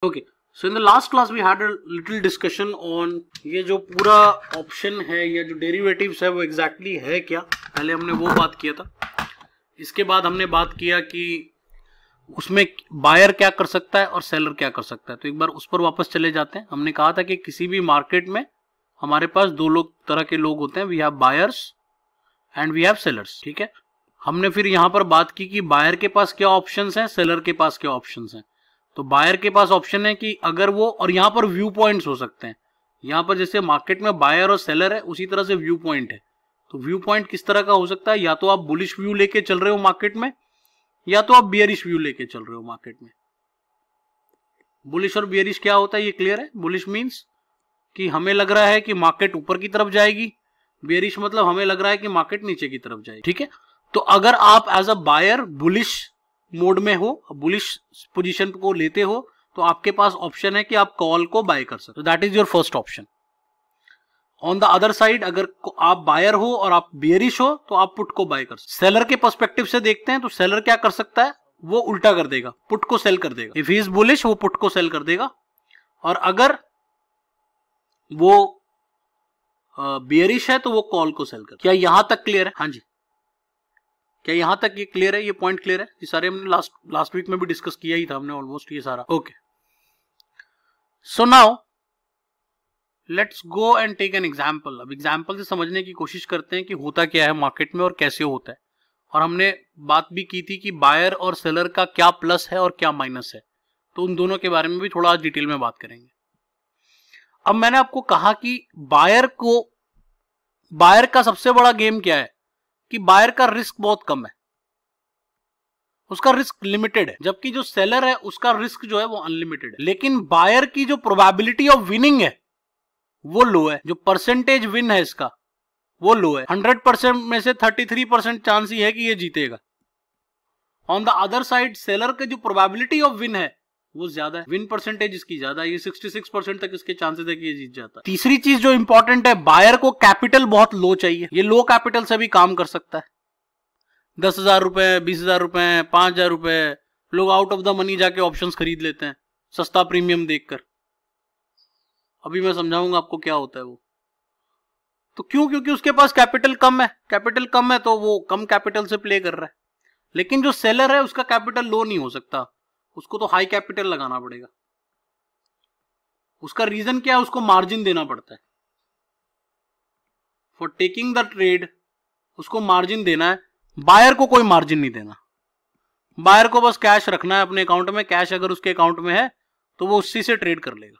Okay, so in the last class we had a little discussion on ये जो पूरा option है या जो डेरिवेटिव्स है वो एग्जैक्टली है क्या। पहले हमने वो बात किया था। इसके बाद हमने बात किया कि उसमें बायर क्या कर सकता है और सेलर क्या कर सकता है। तो एक बार उस पर वापस चले जाते हैं। हमने कहा था कि किसी भी मार्केट में हमारे पास दो तरह के लोग होते हैं, we have buyers and we have sellers. ठीक है, हमने फिर यहां पर बात की कि बायर के पास क्या ऑप्शंस हैं, सेलर के पास क्या ऑप्शंस हैं। तो बायर के पास ऑप्शन है कि अगर वो, और यहां पर व्यू पॉइंट्स हो सकते हैं। यहां पर जैसे मार्केट में बायर और सेलर है, उसी तरह से व्यू पॉइंट है। तो व्यू पॉइंट किस तरह का हो सकता है, या तो आप बुलिश व्यू लेके चल रहे हो मार्केट में, या तो आप बियरिश व्यू लेके चल रहे हो मार्केट में। बुलिश और बियरिश क्या होता है ये क्लियर है। बुलिश मींस कि हमें लग रहा है कि मार्केट ऊपर की तरफ जाएगी, बियरिश मतलब हमें लग रहा है कि मार्केट नीचे की तरफ जाएगी। ठीक है, तो अगर आप as a buyer bullish mode में हो, बुलिश पोजीशन को लेते हो, तो आपके पास ऑप्शन है कि आप कॉल को बाय कर सकते हो। That is your first option. On the other side अगर आप बायर हो और आप बियरिश हो तो आप पुट को बाय कर सकते हो। सेलर के पर्सपेक्टिव से देखते हैं तो सेलर क्या कर सकता है, वो उल्टा कर देगा, पुट को सेल कर देगा। इफ ही इज बुलिश वो पुट को सेल कर देगा, और अगर वो बियरिश है तो वो कॉल को सेल कर। क्या यहां तक क्लियर है? हाँ जी, क्या यहां तक ये क्लियर है? ये पॉइंट क्लियर है? ये सारे हमने लास्ट वीक में भी डिस्कस किया ही था हमने ऑलमोस्ट ये सारा। Okay, so now let's go and take an example. अब एग्जाम्पल से समझने की कोशिश करते हैं कि होता क्या है मार्केट में और कैसे होता है। और हमने बात भी की थी कि बायर और सेलर का क्या प्लस है और क्या माइनस है, तो उन दोनों के बारे में भी थोड़ा डिटेल में बात करेंगे। अब मैंने आपको कहा कि बायर का सबसे बड़ा गेम क्या है कि बायर का रिस्क बहुत कम है, उसका रिस्क लिमिटेड है, जबकि जो सेलर है उसका रिस्क जो है वो अनलिमिटेड है। लेकिन बायर की जो प्रोबेबिलिटी ऑफ विनिंग है वो लो है, जो परसेंटेज विन है इसका वो लो है। 100% में से 33% चांस ही है कि ये जीतेगा। On the other side seller का जो प्रोबेबिलिटी ऑफ विन है वो ज्यादा है, विन परसेंटेज इसकी ज्यादा है, ये 66% तक इसके चांसेस है कि ये जीत जाता है। तीसरी चीज जो इंपॉर्टेंट है, बायर को कैपिटल बहुत लो चाहिए। ये लो कैपिटल से भी काम कर सकता है। 10,000 रुपए, 20,000 रुपए, 5,000 रुपए, लोग आउट ऑफ द मनी जाके ऑप्शंस खरीद लेते हैं सस्ता प्रीमियम देखकर। अभी मैं समझाऊंगा आपको क्या होता है वो। तो क्यों? क्योंकि उसके पास कैपिटल कम है। कैपिटल कम है तो वो कम कैपिटल से प्ले कर रहा है। लेकिन जो सेलर है उसका कैपिटल लो नहीं हो सकता, उसको तो हाई कैपिटल लगाना पड़ेगा। उसका रीजन क्या है, उसको मार्जिन देना पड़ता है फॉर टेकिंग द ट्रेड, उसको मार्जिन देना है। बायर को कोई मार्जिन नहीं देना, बायर को बस कैश रखना है अपने अकाउंट में। कैश अगर उसके अकाउंट में है तो वो उसी से ट्रेड कर लेगा।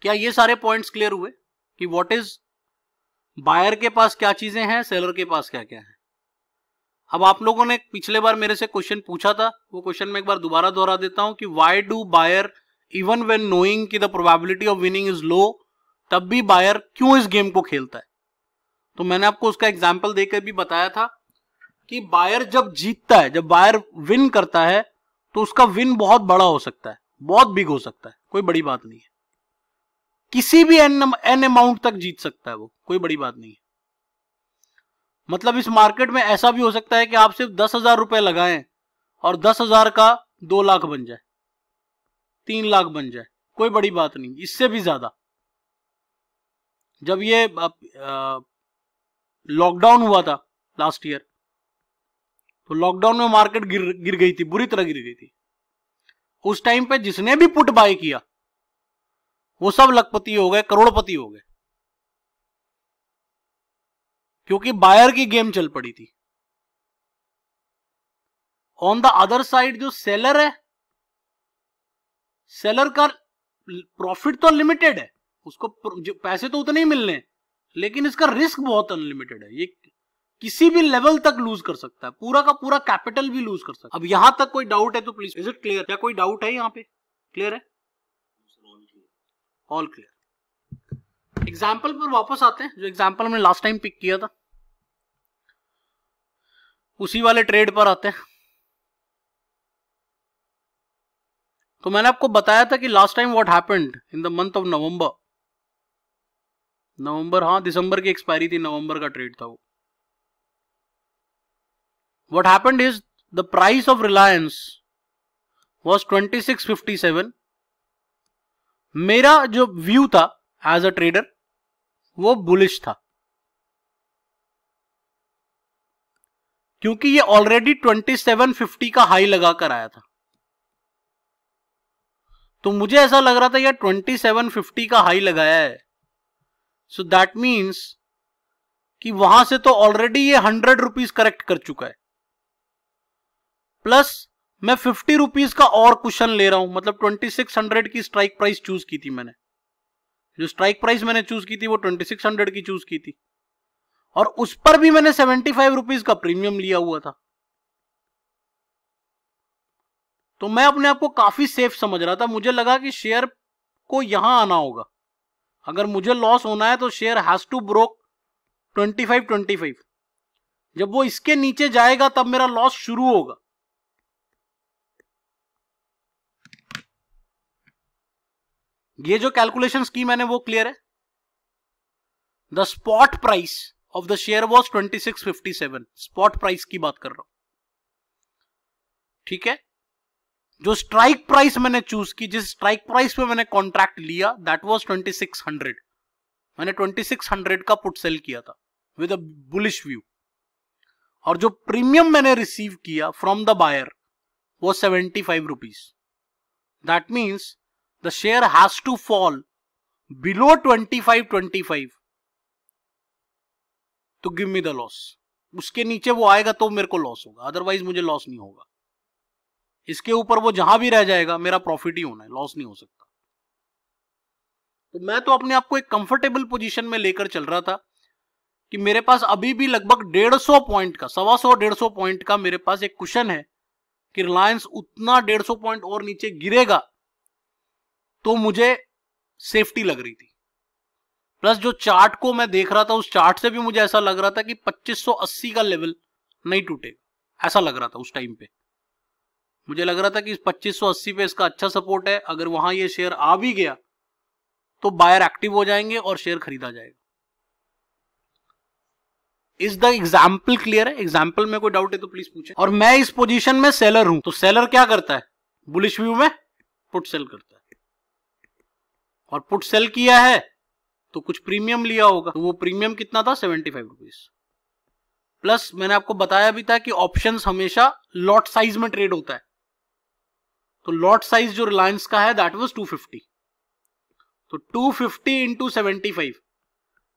क्या ये सारे पॉइंट्स क्लियर हुए कि व्हाट इज बायर के पास क्या चीजें हैं, सेलर के पास क्या क्या है? अब आप लोगों ने पिछले बार मेरे से क्वेश्चन पूछा था, वो क्वेश्चन मैं एक बार दोबारा दोहरा देता हूं कि why do buyer even when knowing कि the probability of winning is low, तब भी बायर क्यों इस गेम को खेलता है? तो मैंने आपको उसका एग्जांपल देकर भी बताया था कि बायर जब जीतता है, जब बायर विन करता है तो उसका विन बहुत बड़ा हो सकता है, बहुत बिग हो सकता है, कोई बड़ी बात नहीं है। किसी भी एन अमाउंट तक जीत सकता है वो, कोई बड़ी बात नहीं है। मतलब इस मार्केट में ऐसा भी हो सकता है कि आप सिर्फ 10,000 रुपए लगाएं और 10,000 का 2 लाख बन जाए, 3 लाख बन जाए, कोई बड़ी बात नहीं। इससे भी ज्यादा जब ये लॉकडाउन हुआ था लास्ट ईयर, तो लॉकडाउन में मार्केट गिर गई थी, बुरी तरह गिर गई थी। उस टाइम पे जिसने भी पुट बाय किया वो सब लखपति हो गए, करोड़पति हो गए, क्योंकि बायर की गेम चल पड़ी थी। ऑन द अदर साइड जो सेलर है, सेलर का प्रॉफिट तो लिमिटेड है, उसको पैसे तो उतने ही मिलने हैं, लेकिन इसका रिस्क बहुत अनलिमिटेड है। ये किसी भी लेवल तक लूज कर सकता है, पूरा का पूरा कैपिटल भी लूज कर सकता है। अब यहां तक कोई डाउट है तो प्लीज, इज इट क्लियर? क्या कोई डाउट है यहां पे? क्लियर है? All clear. एग्जाम्पल पर वापस आते हैं, जो एग्जाम्पल हमने लास्ट टाइम पिक किया था उसी वाले ट्रेड पर आते हैं। तो मैंने आपको बताया था कि last time what happened in the month of November, हाँ दिसंबर की एक्सपायरी थी, नवंबर का ट्रेड था वो। What happened is the price of Reliance was 2657, मेरा जो व्यू था एज अ ट्रेडर वो बुलिश था, क्योंकि ये ऑलरेडी 2750 का हाई लगा कर आया था। तो मुझे ऐसा लग रहा था यार 2750 का हाई लगाया है, सो दैट मीन्स कि वहां से तो ऑलरेडी ये 100 रुपीज करेक्ट कर चुका है, प्लस मैं 50 रुपीज का और कुशन ले रहा हूं, मतलब 2600 की स्ट्राइक प्राइस चूज की थी मैंने। जो स्ट्राइक प्राइस मैंने चूज की थी वो 2600 की चूज की थी, और उस पर भी मैंने 75 रुपीज का प्रीमियम लिया हुआ था। तो मैं अपने आप को काफी सेफ समझ रहा था। मुझे लगा कि शेयर को यहां आना होगा, अगर मुझे लॉस होना है तो शेयर हैज टू ब्रोक 25। जब वो इसके नीचे जाएगा तब मेरा लॉस शुरू होगा। ये जो कैलकुलेशंस की मैंने वो क्लियर है। The spot price of the share was 2657, spot price की बात कर रहा हूं, ठीक है। जो स्ट्राइक प्राइस मैंने चूज की, जिस स्ट्राइक प्राइस पे मैंने कॉन्ट्रैक्ट लिया, दैट वाज 2600। मैंने 2600 का पुट सेल किया था विद अ बुलिश व्यू, और जो प्रीमियम मैंने रिसीव किया फ्रॉम द बायर वो 75 rupees. That means the share has to fall below 25 to give me the loss. उसके नीचे वो आएगा तो मेरे को लॉस होगा, अदरवाइज मुझे लॉस नहीं होगा। इसके ऊपर वो जहां भी रह जाएगा मेरा प्रॉफिट ही होना है, लॉस नहीं हो सकता। तो मैं तो अपने आप को एक कंफर्टेबल पोजीशन में लेकर चल रहा था कि मेरे पास अभी भी लगभग 150 पॉइंट का, 125 पॉइंट का मेरे पास एक कुशन है कि रिलायंस उतना 150 पॉइंट और नीचे गिरेगा तो मुझे सेफ्टी लग रही थी। प्लस जो चार्ट को मैं देख रहा था, उस चार्ट से भी मुझे ऐसा लग रहा था कि 2580 का लेवल नहीं टूटेगा, ऐसा लग रहा था उस टाइम पे। मुझे लग रहा था कि 2580 पे इसका अच्छा सपोर्ट है, अगर वहां ये शेयर आ भी गया तो बायर एक्टिव हो जाएंगे और शेयर खरीदा जाएगा। इज द एग्जाम्पल क्लियर है? एग्जाम्पल में कोई डाउट है तो प्लीज पूछें। और मैं इस पोजीशन में सेलर हूं, तो सेलर क्या करता है? बुलिश व्यू में पुट सेल करता है, और पुट सेल किया है तो कुछ प्रीमियम लिया होगा, तो वो प्रीमियम कितना था? 75 रुपीज। प्लस मैंने आपको बताया भी था कि ऑप्शंस हमेशा लॉट साइज में ट्रेड होता है, तो लॉट साइज जो रिलायंस का है दैट वाज 250, तो 250 into 75,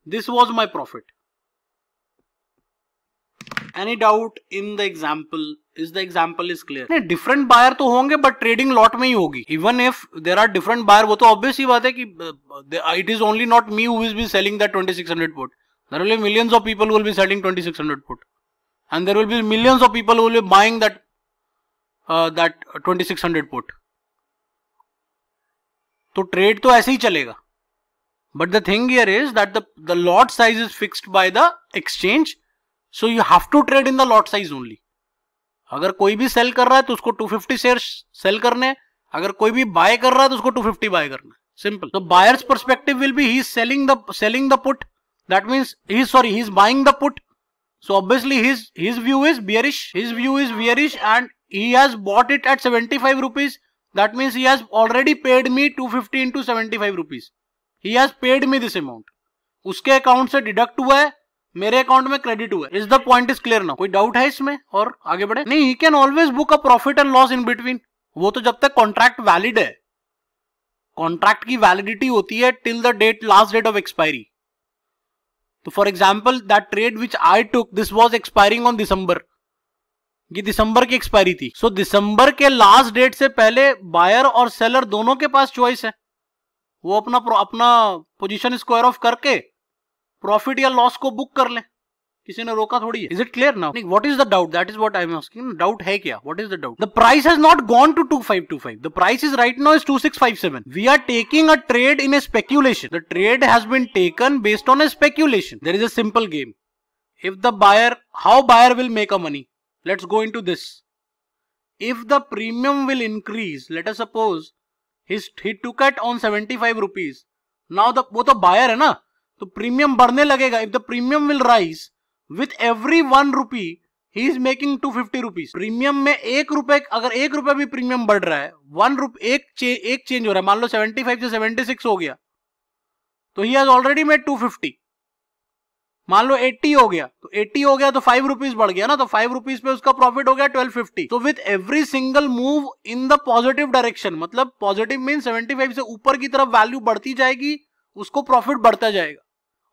this was my profit. Any doubt in the example? Is the example is clear? Different buyer तो होंगे बट ट्रेडिंग लॉट में ही होगी। Even if there are different buyer, वो तो ऑब्वियस ही बात है कि it is only not me who will be selling that 2600 put, there will be millions of people who will be selling 2600 put, and there will be millions of people who will be buying that 2600 put. तो trade तो ऐसे ही चलेगा, but the thing here is that the lot size is fixed by the exchange, so you have to trade in the lot size only. अगर कोई भी cell कर रहा है तो उसको 250 शेयर सेल करने, अगर कोई भी बाय कर रहा है तो उसको 250 बाय करना है, सिंपल। तो buyers perspective will be he is selling the put, that means he is buying the put, so obviously his view is bearish and he has bought it at 75 rupees. That means he has already paid me 250 into 75 rupees. He has paid me this amount. उसके account से deduct हुआ है, मेरे account में credit हुआ है। Is the point is clear now? कोई doubt है इसमें और आगे बढ़े? नहीं, he can always book a profit and loss in between. वो तो जब तक कॉन्ट्रैक्ट वैलिड है, कॉन्ट्रैक्ट की वैलिडिटी होती है till the date, last date of expiry. तो for example that trade which I took, this was expiring on December, ये दिसंबर की एक्सपायरी थी। सो दिसंबर के लास्ट डेट से पहले बायर और सेलर दोनों के पास चॉइस है, वो अपना पोजीशन स्क्वायर ऑफ करके प्रॉफिट या लॉस को बुक कर ले, किसी ने रोका थोड़ी है। Is it clear now? What is the doubt? That is what I am asking. Doubt है क्या? What is the doubt? The price has not gone to 2525, the price is right now is 2657। We are taking a trade in a speculation, the trade has been taken based on A speculation. There is a simple game. If the buyer, how buyer will make a money? Let's go into this. If the premium will increase, let us suppose he took it on 75 rupees. Now वो तो buyer है ना, तो premium बढ़ने लगेगा. If the premium will rise with every 1 rupee, he is making 250 rupees. Premium में 1 रुपए, अगर 1 रुपए भी प्रीमियम बढ़ रहा है, 1 रुपए एक चेंज हो रहा है, मान लो 75 से 76 हो गया, तो ही हैज ऑलरेडी मेड 250। मान लो 80 हो गया, तो 80 हो गया तो 5 रुपीज बढ़ गया ना, तो 5 रुपीज पे उसका प्रॉफिट हो गया 1250। तो with every single move in the positive direction, मतलब पॉजिटिव मीन 75 से ऊपर की तरफ वैल्यू बढ़ती जाएगी, उसको प्रॉफिट बढ़ता जाएगा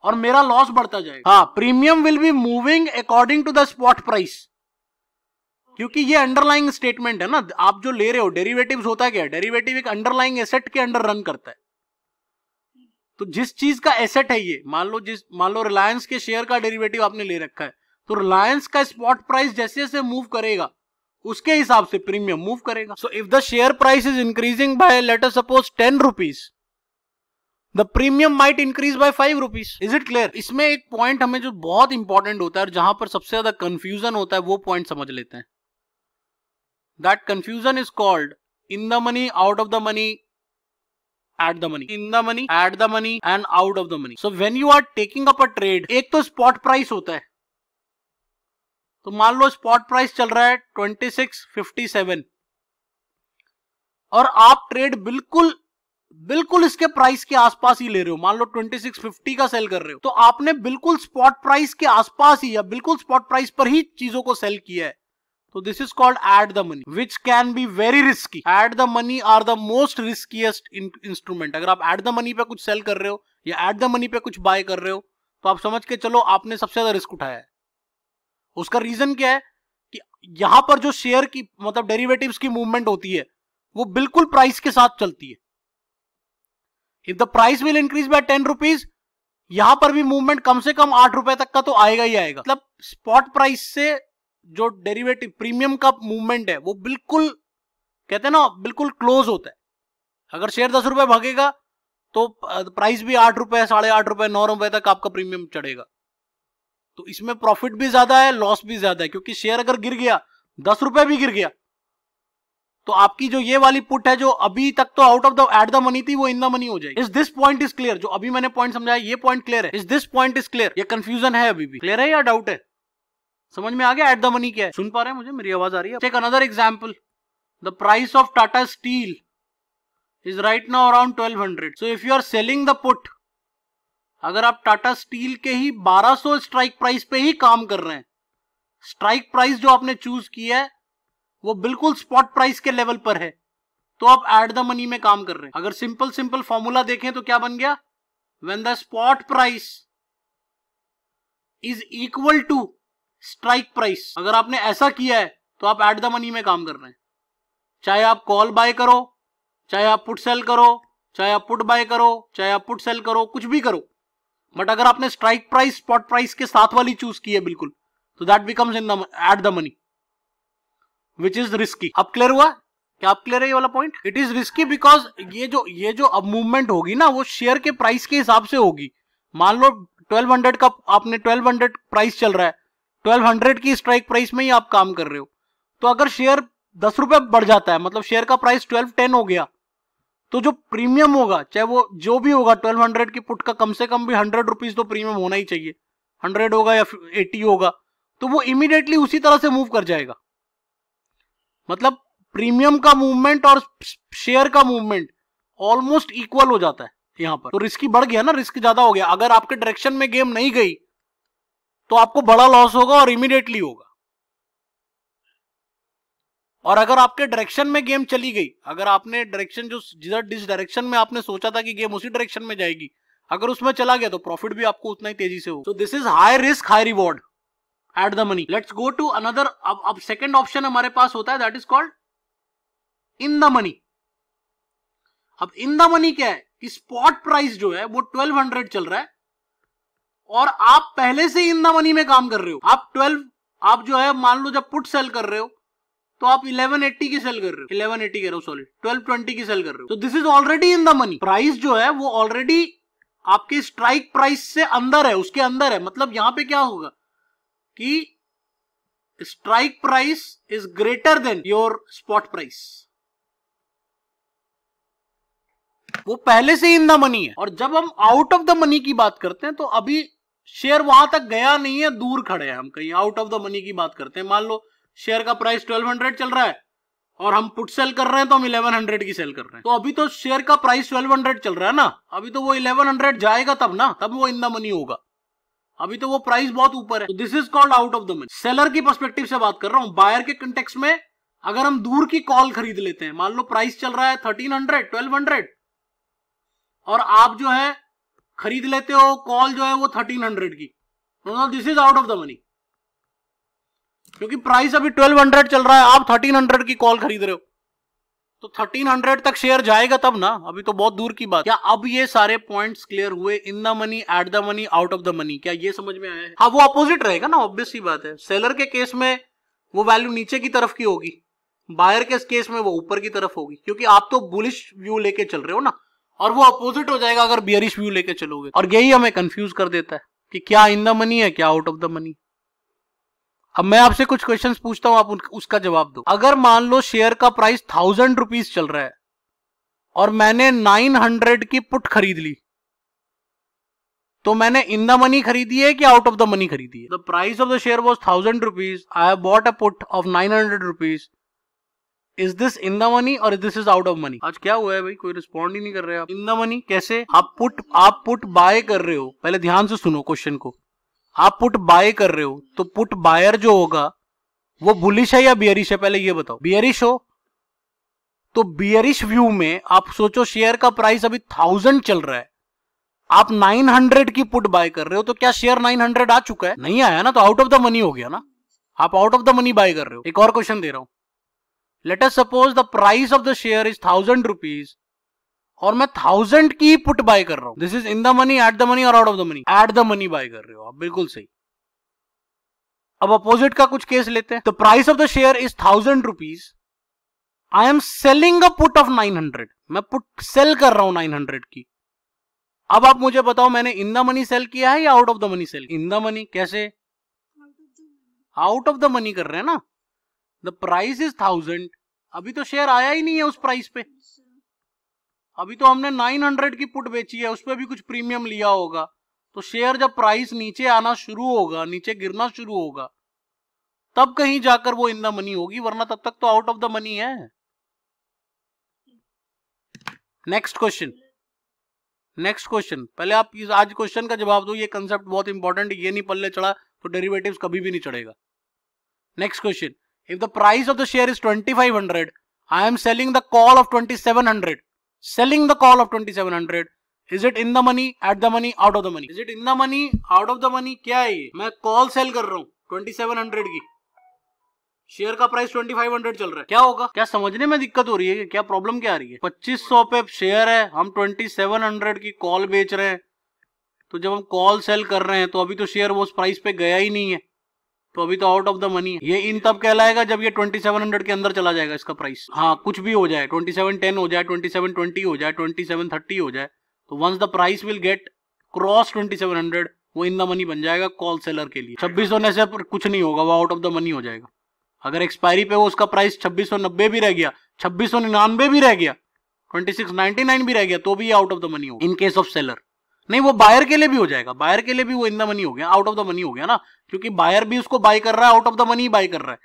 और मेरा लॉस बढ़ता जाएगा। हाँ, premium will be moving according to the spot price, क्योंकि ये अंडरलाइंग स्टेटमेंट है ना, आप जो ले रहे हो डेरिवेटिव्स होता है क्या, डेरिवेटिव एक अंडरलाइंग एसेट के अंडर रन करता है। तो जिस चीज का एसेट है ये, मान लो रिलायंस के शेयर का डेरिवेटिव आपने ले रखा है, तो रिलायंस का स्पॉट प्राइस जैसे जैसे मूव करेगा उसके हिसाब से प्रीमियम मूव करेगा। So if the share price is increasing by let us suppose 10 rupees, the premium might increase by 5 rupees. Is it clear? इसमें एक पॉइंट हमें जो बहुत इंपॉर्टेंट होता है और जहां पर सबसे ज्यादा कंफ्यूजन होता है, वो पॉइंट समझ लेते हैं। That confusion is called in the money, out of the money, at the money, in the money, at the money and out of the money. So when you are taking up a trade, एक तो spot price होता है, तो मान लो spot price चल रहा है 2657 और आप ट्रेड बिल्कुल इसके प्राइस के आसपास ही ले रहे हो, मान लो 2650 का सेल कर रहे हो, तो आपने बिल्कुल स्पॉट प्राइस के आसपास ही या बिल्कुल स्पॉट प्राइस पर ही चीजों को सेल किया है। तो this is called at the money, which can be very risky. At the money are the most riskiest instrument. अगर आप एट द मनी पे कुछ सेल कर रहे हो या एट द मनी पे कुछ बाय कर रहे हो, तो आप समझ के चलो आपने सबसे ज्यादा रिस्क उठाया है। उसका रीजन क्या है कि यहां पर जो शेयर की मतलब डेरिवेटिव्स की मूवमेंट होती है वो बिल्कुल प्राइस के साथ चलती है। If the price will increase by 10 rupees, यहां पर भी मूवमेंट कम से कम 8 रुपए तक का तो आएगा ही आएगा। मतलब स्पॉट प्राइस से जो डेरिवेटिव प्रीमियम का मूवमेंट है वो बिल्कुल, कहते हैं ना, बिल्कुल क्लोज होता है। अगर शेयर 10 रुपए भागेगा तो प्राइस भी 8 रुपए, 8.5 रुपए, 9 रुपए तक आपका प्रीमियम चढ़ेगा। तो इसमें प्रॉफिट भी ज्यादा है, लॉस भी ज्यादा है, क्योंकि शेयर अगर गिर गया, 10 रुपए भी गिर गया, तो आपकी जो ये वाली पुट है जो अभी तक तो out of the eight the money थी, वो इन द मनी हो जाएगी। Is this point is clear? जो अभी मैंने पॉइंट समझाया ये पॉइंट क्लियर है? Is this point is clear? ये कंफ्यूजन है अभी भी? क्लियर है या डाउट है? समझ में आ गया एट द मनी क्या है? सुन पा रहे हैं मुझे? मेरी आवाज आ रही है? Take another example, the price of Tata Steel is right now around 1200। So if you are selling the put, अगर आप टाटा स्टील के ही 1200 स्ट्राइक प्राइस पे ही काम कर रहे हैं, स्ट्राइक प्राइस जो आपने चूज किया है वो बिल्कुल स्पॉट प्राइस के लेवल पर है, तो आप एट द मनी में काम कर रहे हैं। अगर सिंपल फॉर्मूला देखें तो क्या बन गया? When the spot price is equal to strike price, अगर आपने ऐसा किया है तो आप एट द मनी में काम कर रहे हैं। चाहे आप कॉल बाय करो, चाहे आप पुट सेल करो, चाहे आप पुट बाय करो, चाहे आप पुट सेल करो, कुछ भी करो, बट अगर आपने स्ट्राइक प्राइस स्पॉट प्राइस के साथ वाली चूज की है बिल्कुल, तो that becomes in the eight the money, which is risky. अब क्लियर हुआ? क्या आप क्लियर है ये वाला point? It is risky because ये जो अब मूवमेंट होगी ना, वो शेयर के प्राइस के हिसाब से होगी। मान लो 1200 का आपने 1200 प्राइस चल रहा है, 1200 की स्ट्राइक प्राइस में ही आप काम कर रहे हो, तो अगर शेयर 10 रुपए बढ़ जाता है, मतलब शेयर का प्राइस 1210 हो गया, तो जो प्रीमियम होगा, चाहे वो जो भी होगा, 1200 की पुट का कम से कम भी 100 रुपीज तो प्रीमियम होना ही चाहिए। 100 होगा या 80 होगा, तो वो इमीडिएटली उसी तरह से मूव कर जाएगा। मतलब प्रीमियम का मूवमेंट और शेयर का मूवमेंट ऑलमोस्ट इक्वल हो जाता है यहां पर। तो रिस्क बढ़ गया ना, रिस्क ज्यादा हो गया। अगर आपके डायरेक्शन में गेम नहीं गई तो आपको बड़ा लॉस होगा और इमीडिएटली होगा। और अगर आपके डायरेक्शन में गेम चली गई, अगर आपने डायरेक्शन जिस डायरेक्शन में आपने सोचा था कि गेम उसी डायरेक्शन में जाएगी, अगर उसमें चला गया तो प्रॉफिट भी आपको उतना ही तेजी से हो। So this is high risk high reward at the money. Let's go to another. अब सेकंड ऑप्शन हमारे पास होता है, that is called in the money. अब इन द मनी क्या है कि स्पॉट प्राइस जो है वो 1200 चल रहा है और आप पहले से इन द मनी में काम कर रहे हो। आप जो है मान लो जब पुट सेल कर रहे हो तो आप 1180 की सेल कर रहे हो, 1180 कह रहा हूं सॉरी, 1220 की सेल कर रहे हो। तो this is already in the money. Price जो है वो ऑलरेडी आपके स्ट्राइक प्राइस से अंदर है, उसके अंदर है। मतलब यहां पे क्या होगा कि strike price is greater than your spot price, वो पहले से इन द मनी है। और जब हम आउट ऑफ द मनी की बात करते हैं तो अभी शेयर वहां तक गया नहीं है, दूर खड़े हैं हम, कहीं आउट ऑफ द मनी की बात करते हैं। मान लो शेयर का प्राइस 1200 चल रहा है और हम पुट सेल कर रहे हैं तो हम 1100 की सेल कर रहे हैं, तो अभी तो शेयर का प्राइस 1200 चल रहा है ना, अभी तो वो 1100 जाएगा तब ना, तब वो इन द मनी होगा, अभी तो वो प्राइस बहुत ऊपर है। तो this is called out of the money. Seller की पर्सपेक्टिव से बात कर रहा हूं। बायर के कंटेक्स्ट में अगर हम दूर की कॉल खरीद लेते हैं, मान लो प्राइस चल रहा है 1300 1200 और आप जो है खरीद लेते हो कॉल जो है वो 1300 की, this is out of the money, क्योंकि प्राइस अभी 1200 चल रहा है, आप 1300 की कॉल खरीद रहे हो, तो 1300 तक शेयर जाएगा तब ना, अभी तो बहुत दूर की बात। क्या अब ये सारे पॉइंट्स क्लियर हुए? इन the money, at the money, out of the money, क्या ये समझ में आया है? हाँ, वो अपोजिट रहेगा ना, ऑब्वियस सी बात है। सेलर के केस में वो वैल्यू नीचे की तरफ की होगी, बायर के केस में वो ऊपर की तरफ होगी, क्योंकि आप तो बुलिश व्यू लेके चल रहे हो ना, और वो अपोजिट हो जाएगा अगर बियरिश व्यू लेके चलोगे। और यही हमें कंफ्यूज कर देता है कि क्या इन द मनी है, क्या आउट ऑफ द मनी। अब मैं आपसे कुछ क्वेश्चंस पूछता हूं, आप उसका जवाब दो। अगर मान लो शेयर का प्राइस 1000 रुपीज चल रहा है और मैंने 900 की पुट खरीद ली, तो मैंने इन द मनी खरीदी है कि आउट ऑफ द मनी खरीदी है? The price of the share was 1000 rupees, I have bought a put of 900 rupees, is this in the money और this is out of money? आज क्या हुआ है भाई, कोई रिस्पॉन्ड ही नहीं कर रहे आप। इन द मनी कैसे? आप पुट बाय कर रहे हो, पहले ध्यान से सुनो क्वेश्चन को। आप पुट बाय कर रहे हो तो पुट बायर जो होगा वो बुलिश है या बियरिश है, पहले ये बताओ। बियरिश हो तो बियरिश व्यू में आप सोचो शेयर का प्राइस अभी 1000 चल रहा है, आप 900 की पुट बाय कर रहे हो, तो क्या शेयर 900 आ चुका है? नहीं आया ना, तो आउट ऑफ द मनी हो गया ना, आप out of the money buy कर रहे हो। एक और क्वेश्चन दे रहा हूं, let us suppose the price of the share is 1000 rupees और मैं 1000 की पुट बाय कर रहा हूं, this is in the money, at the money और out of the money? At the money buy कर रहे हो आप, बिल्कुल सही। अब अपोजिट का कुछ केस लेते हैं। The price of the share is 1000 rupees, I am selling a put of 900, मैं पुट सेल कर रहा हूं 900 की। अब आप मुझे बताओ मैंने इन द मनी सेल किया है या out of the money sell? In the money. कैसे? आउट ऑफ द मनी कर रहे हैं ना। द प्राइस इज 1000, अभी तो शेयर आया ही नहीं है उस प्राइस पे, अभी तो हमने 900 की पुट बेची है, उस पर भी कुछ प्रीमियम लिया होगा, तो शेयर जब प्राइस नीचे आना शुरू होगा, नीचे गिरना शुरू होगा, तब कहीं जाकर वो इन द मनी होगी, वरना तब तक तो आउट ऑफ द मनी है। नेक्स्ट क्वेश्चन, पहले आप आज क्वेश्चन का जवाब दो, ये कंसेप्ट बहुत इंपॉर्टेंट, ये नहीं पल्ले चढ़ा तो डेरिवेटिव्स कभी भी नहीं चढ़ेगा। Next question, if the price of the share is 2500, I am selling the call of 2700, selling the call of 2700, is it in the money, at the money, out of the money? Is it in the money, out of the money? क्या है ये? मैं call sell कर रहा हूं 2700 की, share का price 2500 चल रहा है, क्या होगा? क्या समझने में दिक्कत हो रही है? क्या प्रॉब्लम क्या आ रही है? 2500 पे शेयर है, हम 2700 की कॉल बेच रहे हैं, तो जब हम कॉल सेल कर रहे हैं तो अभी तो शेयर वो उस प्राइस पे गया ही नहीं है, तो अभी तो आउट ऑफ द मनी है। ये इन तब कहलाएगा जब ये 2700 के अंदर चला जाएगा इसका प्राइस। हाँ, कुछ भी हो जाए, 2710 हो जाए, 2720 हो जाए, 2730 हो जाए, तो once the price will get cross 2700, वो इन द मनी बन जाएगा कॉल सेलर के लिए। 26 होने से कुछ नहीं होगा, वो आउट ऑफ द मनी हो जाएगा। अगर एक्सपायरी पे वो उसका प्राइस 2690 भी रह गया, 2699 भी रह गया, 2699 भी रह गया, तो भी ये आउट ऑफ द मनी होगा इन केस ऑफ सेलर। नहीं, वो बायर के लिए भी हो जाएगा, बायर के लिए भी वो इन द मनी हो गया, आउट ऑफ द मनी हो गया ना, क्योंकि बायर भी उसको बाय कर रहा है, out of the money buy कर रहा है।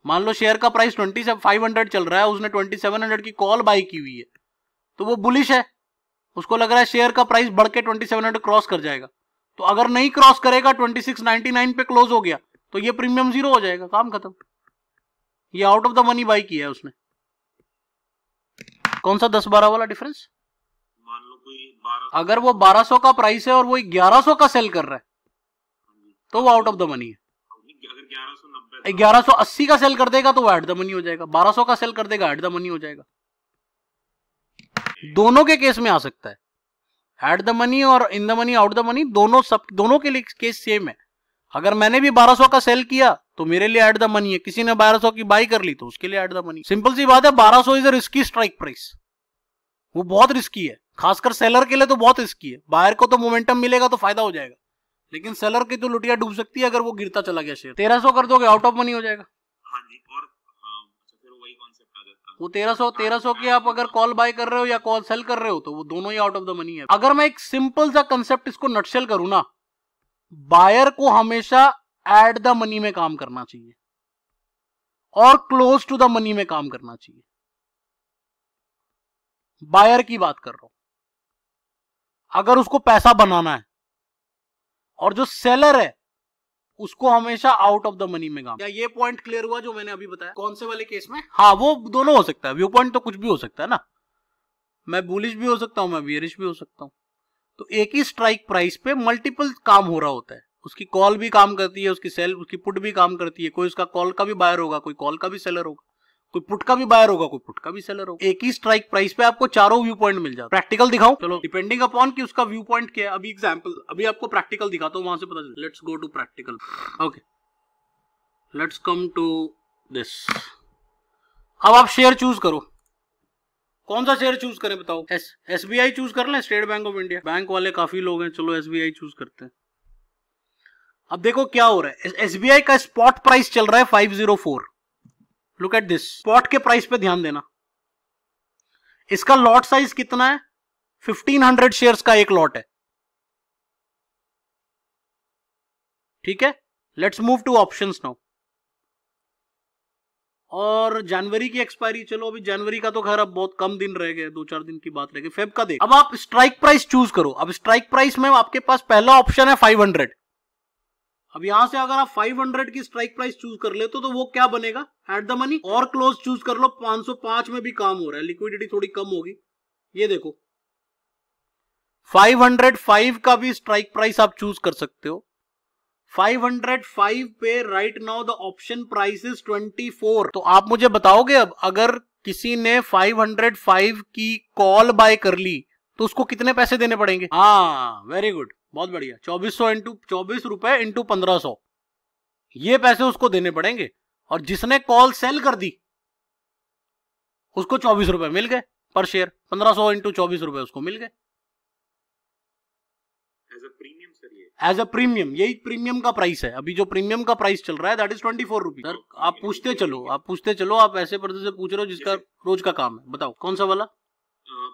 मान लो शेयर का प्राइस 2500 चल रहा है, उसने 2700 की कॉल बाय की हुई है, तो वो बुलिश है, उसको लग रहा है शेयर का प्राइस बढ़ के 2700 क्रॉस कर जाएगा, तो अगर नहीं क्रॉस करेगा, 2699 पे क्लोज हो गया, तो ये प्रीमियम 0 हो जाएगा, काम खत्म, ये out of the money bye किया है उसने। कौन सा 10-12 वाला डिफरेंस? मान लो कोई 1200, अगर वो 1200 का प्राइस है और वो 1100 का सेल कर रहा है, तो वो आउट ऑफ द मनी है। अगर 1190 1180 का सेल कर देगा तो वो एट द मनी हो जाएगा, 1200 का सेल कर देगा एट द मनी हो जाएगा। दोनों के केस में आ सकता है, एट द मनी और इन the money, out the money, दोनों के लिए केस सेम है। अगर मैंने भी 1200 का सेल किया तो मेरे लिए एट द मनी है, किसी ने 1200 की बाई कर ली तो उसके लिए एट द मनी। सिंपल सी बात है, 1200 is a risky strike price, वो बहुत रिस्की है, खासकर सेलर के लिए तो बहुत रिस्की है। बायर को तो मोमेंटम मिलेगा तो फायदा हो जाएगा, लेकिन सेलर की तो लुटिया डूब सकती है अगर वो गिरता चला गया शेयर। 1300 कर दोगे, आउट ऑफ मनी हो जाएगा। हाँ जी, और फिर वही कॉन्सेप्ट आ जाता है, वो 1300 की आप अगर कॉल बाय कर रहे हो या कॉल सेल कर रहे हो, तो वो दोनों ही आउट ऑफ द मनी है। अगर मैं एक सिंपल सा कंसेप्ट इसको नटशेल करूं ना, बायर को हमेशा एट द मनी में काम करना चाहिए और क्लोज टू द मनी में काम करना चाहिए। बायर की बात कर रहा हूं, अगर उसको पैसा बनाना है, और जो सेलर है उसको हमेशा आउट ऑफ द मनी में काम। क्या ये पॉइंट क्लियर हुआ जो मैंने अभी बताया? कौन से वाले केस में? हाँ, वो दोनों हो सकता है, व्यू पॉइंट तो कुछ भी हो सकता है ना, मैं बुलिश भी हो सकता हूं, मैं बियरिश भी हो सकता हूं। तो एक ही स्ट्राइक प्राइस पे मल्टीपल काम हो रहा होता है, उसकी कॉल भी काम करती है, उसकी सेल, उसकी पुट भी काम करती है। कोई उसका कॉल का भी बायर होगा, कोई कॉल का भी सेलर होगा, कोई पुट का भी बायर होगा, कोई पुट का भी सेलर होगा। एक ही स्ट्राइक प्राइस पे आपको चारों व्यू पॉइंट मिल जाता है। प्रैक्टिकल दिखाऊं? चलो, डिपेंडिंग अपॉन कि उसका व्यू पॉइंट क्या है। अभी एग्जांपल, अभी आपको प्रैक्टिकल दिखाता हूं, वहां से पता चले। Let's go to practical. Okay, let's come to this. अब आप शेयर चूज करो, कौन सा शेयर चूज करें बताओ? एसबीआई चूज कर लें, state bank of India. Bank वाले काफी लोग हैं, चलो एसबीआई चूज करते हैं। अब देखो क्या हो रहा है, एसबीआई का स्पॉट प्राइस चल रहा है 504। लुक एट दिस, स्पॉट के प्राइस पे ध्यान देना। इसका लॉट साइज कितना है? 1500 शेयर्स का एक लॉट है, ठीक है। Let's move two options now. और जनवरी की एक्सपायरी, चलो अभी जनवरी का तो खैर अब बहुत कम दिन रह गए, 2-4 दिन की बात रह गई। फेब का देख। अब आप स्ट्राइक प्राइस चूज करो। अब स्ट्राइक प्राइस में आपके पास पहला ऑप्शन है 500। अब यहां से अगर आप 500 की स्ट्राइक प्राइस चूज कर लेते तो वो क्या बनेगा? Eight the money. और क्लोज चूज कर लो, 505 में भी काम हो रहा है, लिक्विडिटी थोड़ी कम होगी। ये देखो 505 का भी स्ट्राइक प्राइस आप चूज कर सकते हो। 505 पे right now the option price is 24। तो आप मुझे बताओगे, अब अगर किसी ने 505 की कॉल बाय कर ली तो उसको कितने पैसे देने पड़ेंगे? हाँ, वेरी गुड, बहुत बढ़िया। 2400 इंटू 24 रुपए इंटू 1500, ये पैसे उसको देने पड़ेंगे। और जिसने कॉल सेल कर दी उसको 24 रुपए मिल गए पर शेयर। 1500 इंटू 24 रुपए उसको मिल गए एज अ प्रीमियम। यही प्रीमियम का प्राइस है। अभी जो प्रीमियम का प्राइस चल रहा है दैट इज 24 रुपीज। सर आप पूछते चलो, आप ऐसे पर्दे से पूछ रहे हो जिसका रोज का काम है। बताओ कौन सा वाला?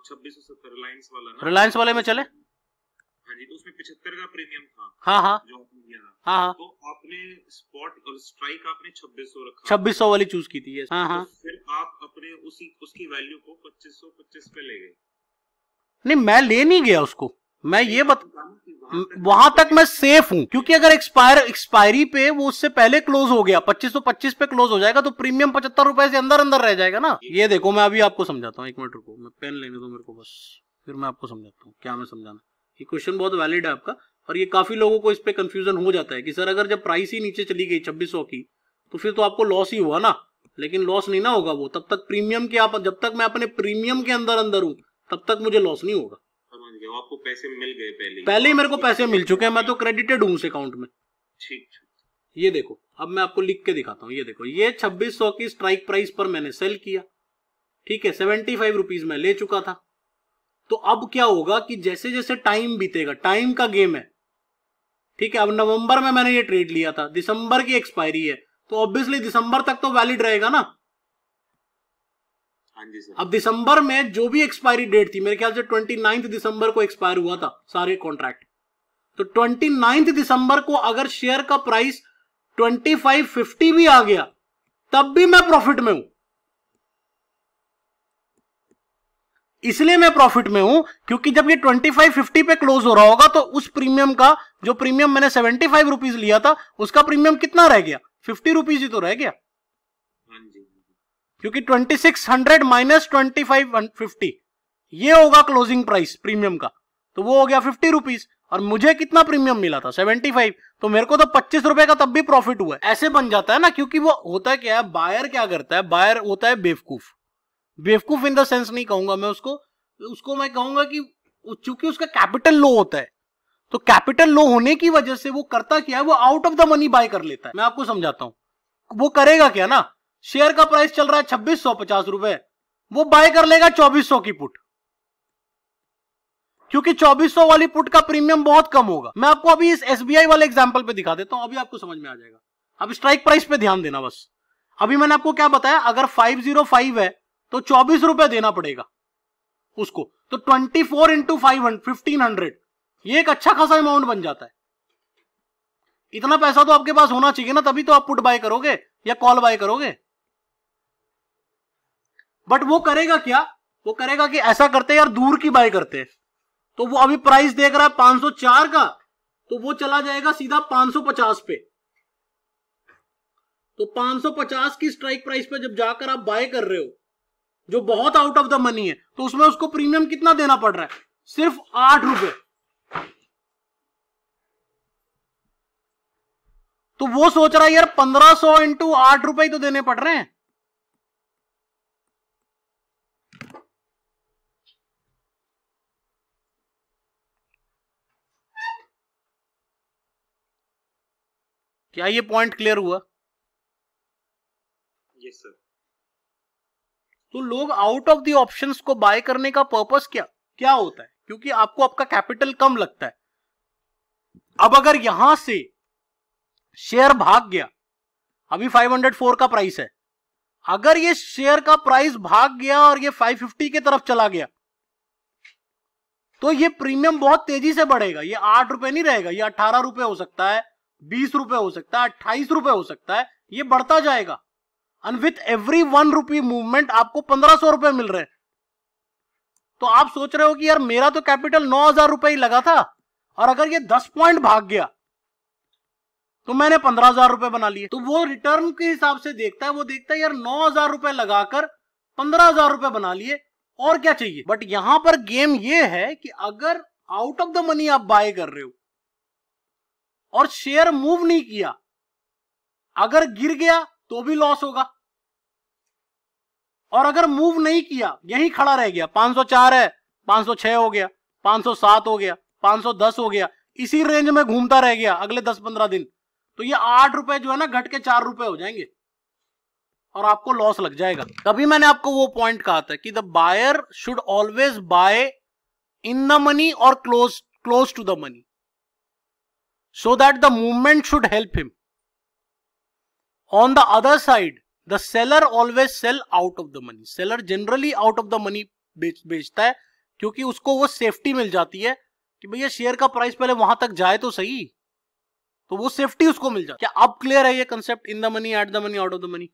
2670 रिलायंस वाला ना? रिलायंस वाले में चले। हाँ जी, तो उसमें 75 का प्रीमियम था। हाँ हाँ, जो आपने दिया था। हाँ हाँ, तो आपने स्पॉट और स्ट्राइक आपने 2600 रखा। 2600 वाली चूज की थी। हाँ हाँ, तो फिर आप अपने उसकी वैल्यू को 2525 पे ले गए। नहीं, मैं ले नहीं गया उसको, मैं ये वहां तक मैं सेफ हूं, क्योंकि अगर एक्सपायरी पे वो उससे पहले क्लोज हो गया, 2525 पे क्लोज हो जाएगा, तो प्रीमियम 75 रुपए से अंदर अंदर रह जाएगा ना। ये देखो, मैं अभी आपको समझाता हूँ, 1 मिनट रुको, मैं पेन लेने दो मेरे को बस, फिर मैं आपको समझाता हूँ क्या मैं समझाना। ये क्वेश्चन बहुत वैलिड है आपका, और ये काफी लोगों को इस पे कंफ्यूजन हो जाता है कि सर अगर जब प्राइस ही नीचे चली गई 2600 की तो फिर तो आपको लॉस ही हुआ ना। लेकिन लॉस नहीं ना होगा वो, तब तक प्रीमियम के आप, जब तक मैं अपने प्रीमियम के अंदर अंदर हूं तब तक मुझे लॉस नहीं होगा। आपको पैसे मिल गए पहले ही मेरे को पैसे मिल चुके हैं, मैं तो क्रेडिटेड हूं उस अकाउंट में। ठीक, ये देखो, अब मैं आपको लिख के दिखाता हूँ। ये देखो, ये 2600 की स्ट्राइक प्राइस पर मैंने सेल किया, ठीक है, 75 रुपीज में ले चुका था। तो अब क्या होगा कि जैसे जैसे टाइम बीतेगा, टाइम का गेम है, ठीक है। अब नवंबर में मैंने ये ट्रेड लिया था, दिसंबर की एक्सपायरी है, तो ऑब्वियसली दिसंबर तक तो वैलिड रहेगा ना। हाँ जी सर। अब दिसंबर में जो भी एक्सपायरी डेट थी, मेरे ख्याल से 29 दिसंबर को एक्सपायर हुआ था सारे कॉन्ट्रैक्ट, तो 29 दिसंबर को अगर शेयर का प्राइस 2550 भी आ गया तब भी मैं प्रॉफिट में हूं। इसलिए मैं प्रॉफिट में हूं क्योंकि जब ये 2550 पे क्लोज हो रहा होगा तो उस प्रीमियम का, जो प्रीमियम मैंने 75 रुपीज लिया था, उसका प्रीमियम कितना रह गया? 50 रुपीज ही तो रह गया। हाँ जी, क्योंकि 2600 माइनस 2550 ये होगा क्लोजिंग प्राइस प्रीमियम का, तो वो हो गया 50 रुपीज। और मुझे कितना प्रीमियम मिला था? 75, तो मेरे को तो 25 रुपए का तब भी प्रॉफिट हुआ है। ऐसे बन जाता है ना, क्योंकि वो होता क्या है, बायर क्या करता है, बायर होता है बेवकूफ। बेवकूफ इन द सेंस नहीं कहूंगा मैं उसको मैं कहूंगा कि चूंकि उसका कैपिटल लो होता है, तो कैपिटल लो होने की वजह से वो करता क्या है, वो out of the money buy कर लेता है। मैं आपको समझाता हूं वो करेगा क्या ना। शेयर का प्राइस चल रहा है 2650 रुपए, वो बाय कर लेगा 2400 की पुट, क्योंकि 2400 वाली पुट का प्रीमियम बहुत कम होगा। मैं आपको अभी इस एसबीआई वाले एग्जांपल पे दिखा देता हूं, अभी आपको समझ में आ जाएगा। अब स्ट्राइक प्राइस पे ध्यान देना बस। अभी मैंने आपको क्या बताया, अगर 505 है तो 24 रुपए देना पड़ेगा उसको, तो 24 इंटू 1500, ये एक अच्छा खासा अमाउंट बन जाता है। इतना पैसा तो आपके पास होना चाहिए ना, तभी तो आप पुट बाय करोगे या कॉल बाय करोगे। बट वो करेगा क्या, वो करेगा कि ऐसा करते यार दूर की बाय करते हैं, तो वो अभी प्राइस देख रहा है 504 का, तो वो चला जाएगा सीधा 550 पे। तो 550 की स्ट्राइक प्राइस पे जब जाकर आप बाय कर रहे हो, जो बहुत आउट ऑफ द मनी है, तो उसमें उसको प्रीमियम कितना देना पड़ रहा है, सिर्फ 8 रुपए। तो वो सोच रहा है यार 1500 इंटू 8 रुपए तो देने पड़ रहे हैं। क्या ये पॉइंट क्लियर हुआ? Yes sir. तो लोग आउट ऑफ द ऑप्शंस को बाय करने का पर्पस क्या होता है? क्योंकि आपको आपका कैपिटल कम लगता है। अब अगर यहां से शेयर भाग गया, अभी 504 का प्राइस है, अगर ये शेयर का प्राइस भाग गया और ये 550 की तरफ चला गया, तो ये प्रीमियम बहुत तेजी से बढ़ेगा। ये 8 रुपए नहीं रहेगा, ये 18 रुपए हो सकता है, 20 रुपए हो सकता है, 28 रुपए हो सकता है, ये बढ़ता जाएगा। And with every 1 rupee movement आपको 1500 रुपए मिल रहे हैं। तो आप सोच रहे हो कि यार मेरा तो कैपिटल 9000 रुपए ही लगा था, और अगर ये 10 पॉइंट भाग गया तो मैंने 15000 रुपए बना लिए। तो वो रिटर्न के हिसाब से देखता है, वो देखता है यार 9000 रुपए लगाकर 15000 रुपए बना लिए, और क्या चाहिए। बट यहां पर गेम ये है कि अगर आउट ऑफ द मनी आप बाय कर रहे हो और शेयर मूव नहीं किया, अगर गिर गया तो भी लॉस होगा, और अगर मूव नहीं किया यहीं खड़ा रह गया, 504 है, 506 हो गया, 507 हो गया, 510 हो गया, इसी रेंज में घूमता रह गया अगले 10-15 दिन, तो ये 8 रुपए जो है ना घट के 4 रुपए हो जाएंगे और आपको लॉस लग जाएगा। तभी मैंने आपको वो पॉइंट कहा था कि the buyer should always buy in the money और close to the money, so that the movement should help him. On the other side, the seller always sell out of the money. Seller generally out of the money बेचता है, क्योंकि उसको वो safety मिल जाती है कि भैया शेयर का प्राइस पहले वहां तक जाए तो सही, तो वो सेफ्टी उसको मिल जाती है। क्या अब क्लियर है ये concept, in the money, at the money, out of the money?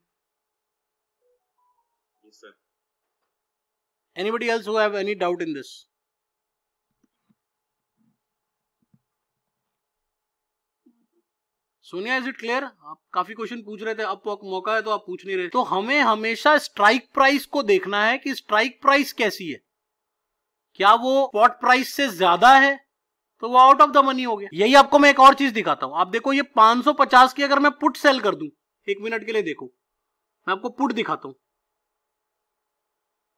Yes sir. Anybody else who have any doubt in this? Sonia, is it clear? आप काफी क्वेश्चन पूछ रहे थे, अब मौका है तो आप पूछ नहीं रहे। तो हमें हमेशा स्ट्राइक प्राइस को देखना है कि स्ट्राइक प्राइस कैसी है। क्या वो स्पॉट प्राइस से ज्यादा है तो वो आउट ऑफ द मनी हो गया। यही आपको मैं एक और चीज दिखाता हूं। आप देखो ये 550 की अगर मैं पुट सेल कर दूं, 1 मिनट के लिए देखो, मैं आपको पुट दिखाता हूं,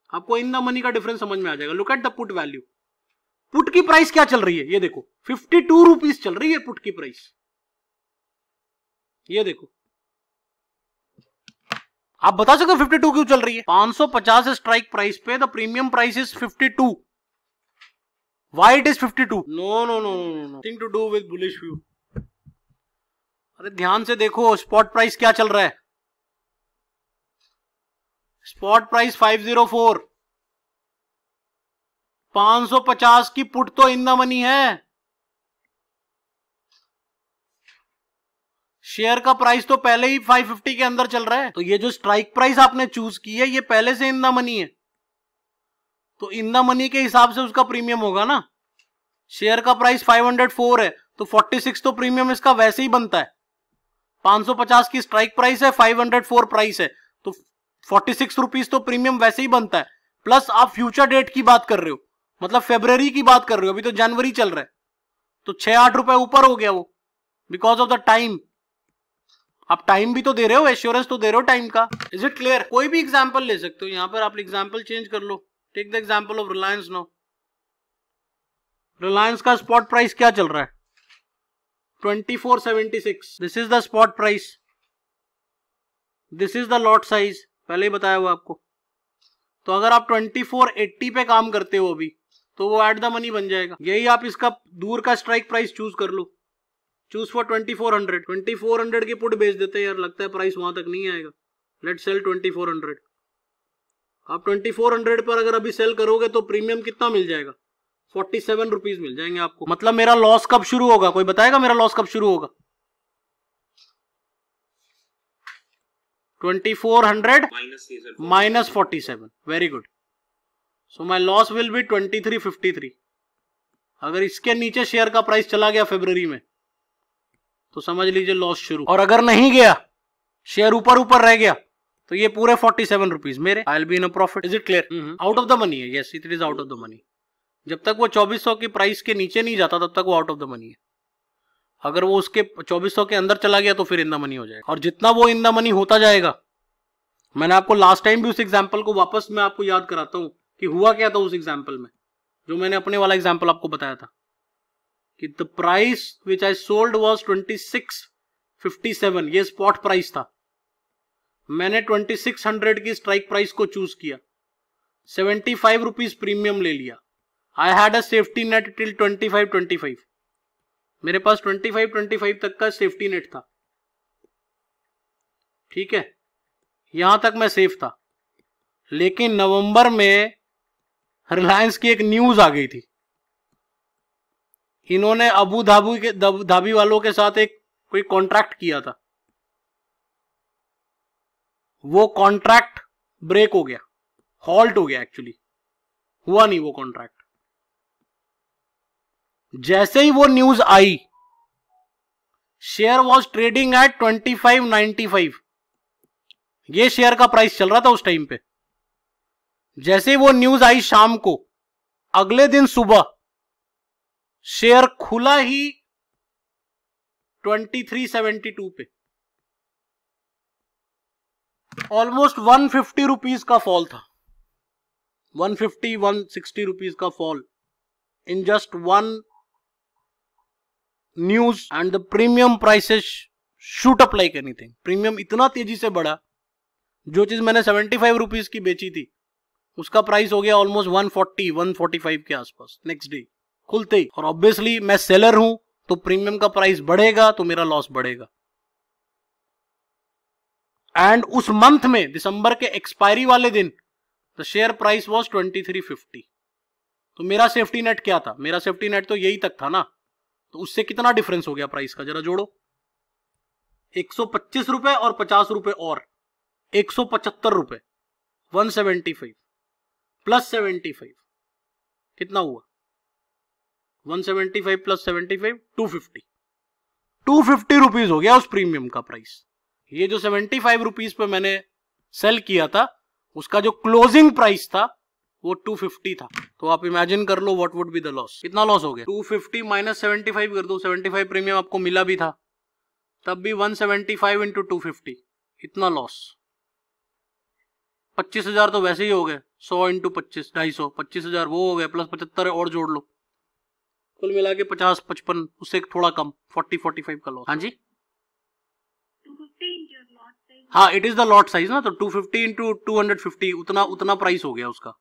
आपको इन द मनी का डिफरेंस समझ में आ जाएगा। Look at the put value. Put की प्राइस क्या चल रही है, ये देखो 52 रुपीज चल रही है पुट की प्राइस। ये देखो, आप बता सकते हो 52 क्यों चल रही है? 550 स्ट्राइक प्राइस पे the premium price is 52। Why it is 52? No no no no, nothing to do with bullish view. अरे ध्यान से देखो, स्पॉट प्राइस क्या चल रहा है। स्पॉट प्राइस 504, 550 की पुट तो इन द मनी है। शेयर का प्राइस तो पहले ही 550 के अंदर चल रहा है, तो ये जो स्ट्राइक प्राइस आपने चूज की है ये पहले से इन द मनी है, तो इन द मनी के हिसाब से उसका प्रीमियम होगा ना। शेयर का प्राइस 504 है तो 46 तो प्रीमियम इसका वैसे ही बनता है। 550 की स्ट्राइक प्राइस है, 504 प्राइस है, तो 46 रुपीज तो प्रीमियम वैसे ही बनता है। प्लस आप फ्यूचर डेट की बात कर रहे हो, मतलब फेब्रुवरी की बात कर रहे हो, अभी तो जनवरी चल रहा है, तो 6-8 रुपए ऊपर हो गया वो, बिकॉज ऑफ द टाइम। आप टाइम भी तो दे रहे हो, एश्योरेंस तो दे रहे हो टाइम का। Is it clear? कोई भी एग्जांपल ले सकते हो, यहां पर आप एग्जांपल चेंज कर लो। Take the example of Reliance now. Reliance का स्पॉट प्राइस क्या चल रहा है? 2476। This is the spot price, this is the lot size, पहले ही बताया हुआ आपको। तो अगर आप 2480 पे काम करते हो अभी, तो वो एट द मनी बन जाएगा। यही आप इसका दूर का स्ट्राइक प्राइस चूज कर लो, चूज फॉर 2400। 2400 की पुट बेच देते हैं यार, लगता है प्राइस वहां तक नहीं आएगा, लेट सेल 2400। आप 2400 पर अगर अभी सेल करोगे तो प्रीमियम कितना मिल जाएगा? 47 रुपीज मिल जाएंगे आपको। मतलब मेरा लॉस कब शुरू होगा? कोई बताएगा मेरा लॉस कब शुरू होगा? 2400 minus 47. Very good. So my loss will be 2353. अगर इसके नीचे शेयर का प्राइस चला गया फरवरी में तो समझ लीजिए लॉस शुरू, और अगर नहीं गया, शेयर ऊपर ऊपर रह गया, तो ये पूरे 47 रुपीज मेरे, I will be in a profit. Is it clear? Out of the money है. Yes, it is out of the money. जब तक वो 2400 की प्राइस के नीचे नहीं जाता तब तक वो आउट ऑफ द मनी है. अगर वो उसके 2400 के अंदर चला गया तो फिर इन द मनी हो जाएगा. और जितना वो इन द मनी होता जाएगा, मैंने आपको लास्ट टाइम भी उस एग्जांपल को वापस मैं आपको याद कराता हूं कि हुआ क्या था उस एग्जांपल में, जो मैंने अपने वाला एग्जांपल आपको बताया था कि the price which I sold was 2657. ये स्पॉट प्राइस था. मैंने 2600 की स्ट्राइक प्राइस को चूज किया, 75 रुपीज प्रीमियम ले लिया. I had a safety net till 25. मेरे पास 25 तक का सेफ्टी नेट था. ठीक है, यहां तक मैं सेफ था. लेकिन नवंबर में रिलायंस की एक न्यूज आ गई थी. इन्होंने अबू धाबी वालों के साथ एक कोई कॉन्ट्रैक्ट किया था. वो कॉन्ट्रैक्ट ब्रेक हो गया, हॉल्ट हो गया. एक्चुअली हुआ नहीं वो कॉन्ट्रैक्ट. जैसे ही वो news I, share was trading at 2595. ये शेयर का प्राइस चल रहा था उस टाइम पे. जैसे ही वो न्यूज आई शाम को, अगले दिन सुबह शेयर खुला ही 2372 पे. ऑलमोस्ट 150 रुपीज का फॉल था. 150-160 रुपीज का fall in just one news. And the premium prices shoot up like anything. Premium इतना तेजी से बढ़ा, जो चीज मैंने 75 रुपीज की बेची थी उसका प्राइस हो गया ऑलमोस्ट 140-145 के आसपास नेक्स्ट डे खुलते ही. और ऑब्वियसली मैं सेलर हूं तो प्रीमियम का प्राइस बढ़ेगा तो मेरा लॉस बढ़ेगा. एंड उस मंथ में, दिसंबर के एक्सपायरी वाले दिन, द शेयर प्राइस वाज 2350. तो मेरा सेफ्टी नेट क्या था? मेरा सेफ्टी नेट तो यही तक था ना. तो उससे कितना डिफरेंस हो गया प्राइस का, जरा जोड़ो. 125 रुपए और 50 रुपए और 175 रुपए. 175 प्लस 75 कितना हुआ? 175 प्लस 75 250 रुपीज हो गया उस प्रीमियम का प्राइस. ये जो 75 रुपीज पे मैंने सेल किया था, उसका जो क्लोजिंग प्राइस था वो 250 था. तो आप इमेजिन कर लो what would be the loss. कितना लॉस हो गया? 250 माइनस 75 कर दो. 75 प्रीमियम आपको मिला भी था, तब भी 175 इंटू 250, इतना लॉस. 25,000 तो वैसे ही हो गए. 100 इंटू 25, 250, 25,000 वो हो गए, प्लस 75 और जोड़ लो, कुल मिला के 50-55, उससे थोड़ा कम 40-45 का लॉस. हाँ जी, हाँ, it is the lot size ना. तो 250 इंटू 250, उतना प्राइस हो गया उसका.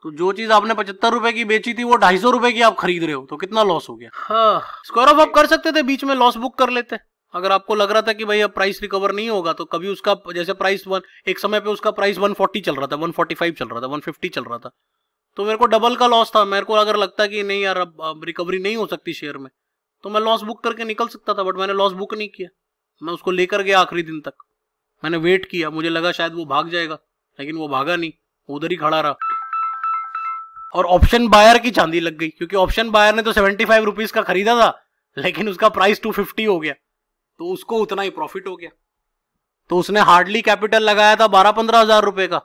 तो जो चीज आपने 75 रुपए की बेची थी वो 250 रुपए की आप खरीद रहे हो, तो कितना लॉस हो गया. हाँ, स्क्वायर ऑफ आप कर सकते थे, बीच में लॉस बुक कर लेते. अगर आपको लग रहा था कि भाई अब प्राइस रिकवर नहीं होगा, तो कभी उसका जैसे प्राइस एक समय पे उसका प्राइस 140 चल रहा था, 145 चल रहा था, 150 चल रहा था, तो मेरे को डबल का लॉस था. मेरे को अगर लगता कि नहीं यार अब रिकवरी नहीं हो सकती शेयर में, तो मैं लॉस बुक करके निकल सकता था. बट मैंने लॉस बुक नहीं किया. मैं उसको लेकर गया आखिरी दिन तक. मैंने वेट किया, मुझे लगा शायद वो भाग जाएगा, लेकिन वो भागा नहीं, उधर ही खड़ा रहा. और ऑप्शन बायर की चांदी लग गई, क्योंकि ऑप्शन बायर ने तो 75 रुपीज का खरीदा था, लेकिन उसका प्राइस 250 हो गया, तो उसको उतना ही प्रॉफिट हो गया. तो उसने हार्डली कैपिटल लगाया था 12-15 हजार रुपए का,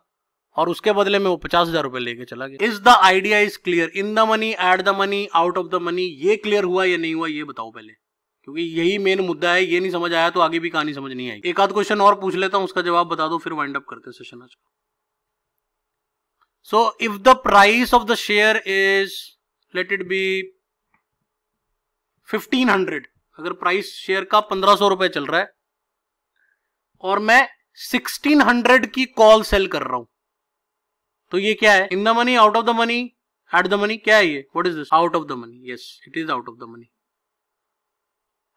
और उसके बदले में वो 50,000 रुपए लेके चला गया. Is the idea is clear? In the money, at the money, out of the money, ये क्लियर हुआ या नहीं हुआ, ये बताओ पहले, क्योंकि यही मेन मुद्दा है. ये नहीं समझ आया तो आगे भी कहानी समझ नहीं आएगी. एक आध क्वेश्चन और पूछ लेता हूं, उसका जवाब बता दो, फिर वाइंड अप करते हैं सेशन आज का. So if the price of the share is, let it be 1500, अगर प्राइस शेयर का 1500 रुपए चल रहा है और मैं 1600 की कॉल सेल कर रहा हूं, तो ये क्या है? इन the money, out of the money, at the money, क्या है ये? What is this? Out of the money. Yes, it is out of the money.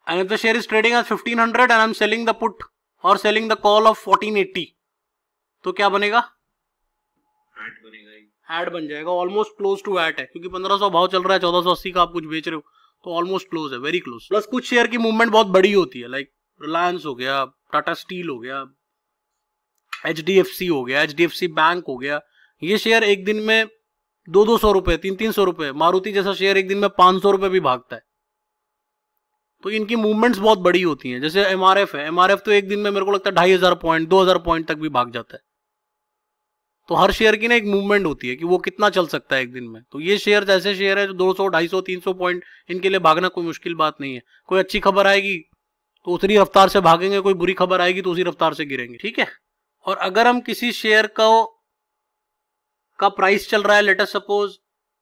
And if the share is trading at 1500 and I am selling the put और selling the call of 1480, तो क्या बनेगा? Add बन जाएगा. Almost close to eight है, क्योंकि 1500 भाव चल रहा है, 1480 का आप कुछ बेच रहे हो, तो ऑलमोस्ट क्लोज है, वेरी क्लोज। प्लस कुछ शेयर की मूवमेंट बहुत बड़ी होती है, लाइक रिलायंस हो गया, टाटा स्टील हो गया, HDFC हो गया, HDFC बैंक हो गया। ये शेयर एक दिन में 200-200 रुपए, 300-300 रुपए, मारुति जैसा शेयर एक दिन में 500 रुपए भी भागता है। तो इनकी मूवमेंट्स बहुत बड़ी होती हैं। जैसे MRF है, MRF तो एक दिन में मेरे को लगता है 2500 पॉइंट, 2000 पॉइंट तक भी भाग जाता है। तो हर शेयर की ना एक मूवमेंट होती है कि वो कितना चल सकता है एक दिन में। तो ये शेयर ऐसे शेयर है जो 200, 250, 300 पॉइंट, इनके लिए भागना कोई मुश्किल बात नहीं है। कोई अच्छी खबर आएगी तो उतनी रफ्तार से भागेंगे, कोई बुरी खबर आएगी तो उसी रफ्तार से गिरेंगे, ठीक है। और अगर हम किसी शेयर का प्राइस चल रहा है लेट अस सपोज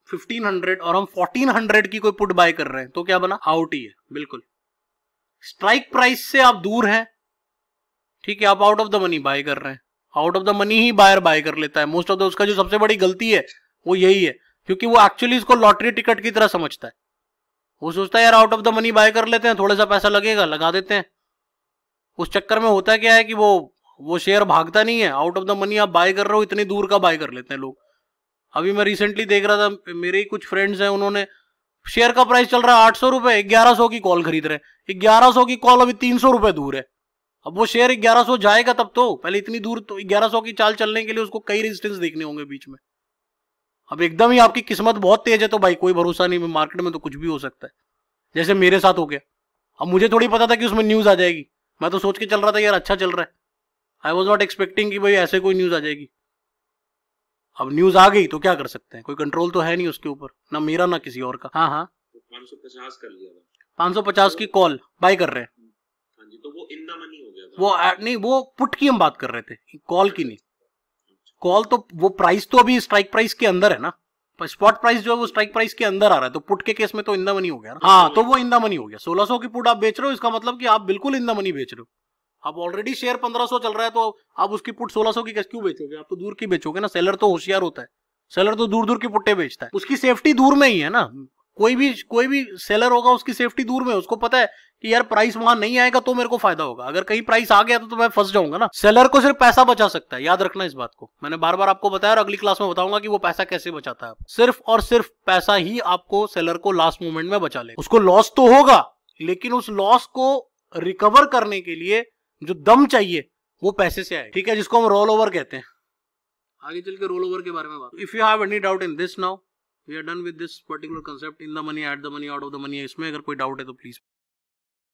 1500 और हम 1400 की कोई पुट बाय कर रहे हैं, तो क्या बना? आउट ही है, बिल्कुल। स्ट्राइक प्राइस से आप दूर हैं, ठीक है, आप out of the money buy कर रहे हैं। आउट ऑफ द मनी ही बायर बाय कर लेता है मोस्ट ऑफ द। उसका जो सबसे बड़ी गलती है वो यही है, क्योंकि वो एक्चुअली इसको लॉटरी टिकट की तरह समझता है। वो सोचता है यार out of the money buy कर लेते हैं, थोड़ा सा पैसा लगेगा, लगा देते हैं। उस चक्कर में होता क्या है कि वो शेयर भागता नहीं है। आउट ऑफ द मनी आप बाय कर रहे हो, इतनी दूर का बाय कर लेते हैं लोग। अभी मैं रिसेंटली देख रहा था, मेरे ही कुछ फ्रेंड्स हैं, उन्होंने शेयर का प्राइस चल रहा है 800 रुपए, 1100 की कॉल खरीद रहे हैं। 1100 की कॉल अभी 300 रुपए दूर है। अब वो शेयर 1100 जाएगा तब तो, पहले इतनी दूर, तो 1100 की चाल चलने के लिए उसको कई रेजिस्टेंस देखने होंगे बीच में। अब एकदम ही आपकी किस्मत बहुत तेज है तो भाई कोई भरोसा नहीं, मार्केट में तो कुछ भी हो सकता है, जैसे मेरे साथ हो गया। अब मुझे थोड़ी पता था कि उसमें न्यूज आ जाएगी, मैं तो सोच के चल रहा था यार अच्छा चल रहा है। आई वॉज नॉट एक्सपेक्टिंग कि भाई ऐसे कोई न्यूज आ जाएगी। अब न्यूज आ गई तो क्या कर सकते हैं, कोई कंट्रोल तो है नहीं उसके ऊपर, ना मेरा ना किसी और का। हाँ 550 कर लिया था, 550 की कॉल बाय कर रहे हैं। हाँ जी, तो वो इन द मनी हो गया था। वो नहीं, वो पुट की हम बात कर रहे थे, कॉल की नहीं। कॉल तो वो प्राइस तो अभी स्ट्राइक प्राइस के अंदर है ना, स्पॉट प्राइस जो है वो स्ट्राइक प्राइस के अंदर आ रहा है, तो पुट के केस में तो इन द मनी हो गया ना। हाँ, तो वो इन द मनी हो गया। 1600 की पुट आप बेच रहे हो, इसका मतलब कि आप बिल्कुल इन द मनी बेच रहे हो। आप ऑलरेडी शेयर 1500 चल रहा है, तो आप उसकी पुट 1600 की क्यों बेचोगे? आप तो दूर की बेचोगे ना। सेलर तो होशियार होता है, सेलर तो दूर दूर की पुट्टे बेचता है, उसकी सेफ्टी दूर में ही है ना। कोई भी सेलर होगा उसकी सेफ्टी दूर में है, उसको पता है कि यार प्राइस वहां नहीं आएगा तो मेरे को फायदा होगा, अगर कहीं प्राइस आ गया तो मैं फंस जाऊंगा ना। सेलर को सिर्फ पैसा बचा सकता है, याद रखना इस बात को। मैंने बार बार आपको बताया और अगली क्लास में बताऊंगा कि वो पैसा कैसे बचाता है। सिर्फ और सिर्फ पैसा ही आपको सेलर को लास्ट मोमेंट में बचा ले। उसको लॉस तो होगा, लेकिन उस लॉस को रिकवर करने के लिए जो दम चाहिए वो पैसे से आए, ठीक है, जिसको हम रोल ओवर कहते हैं। आगे चल के रोल ओवर के बारे में बात। If you have any doubt in this, now we are done with this particular concept, in the money, at the money, out of the money. इसमें अगर कोई डाउट है तो प्लीज